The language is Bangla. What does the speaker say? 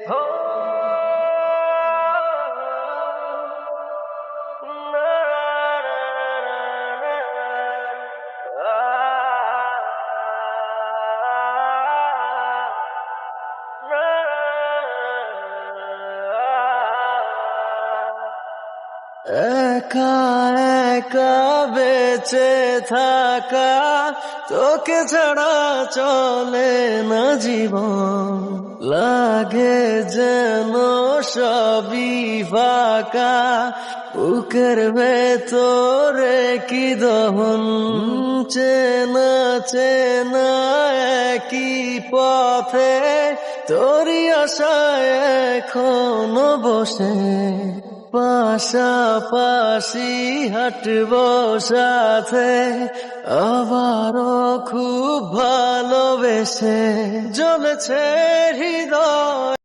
হো না, একা একা বেঁচে থাকা, তোকে ছাড়া চলে না জীবন। লাগে যেন সবই ফাঁকা, বুকের ভেতরে কি দহন। চেনা চেনা একই পথে, তোরই আশায় এখনো বসে পাশাপাশি হাঁটবো সাথে, আবারও খুব ভালোবেসে জ্বলেছে হৃদয়।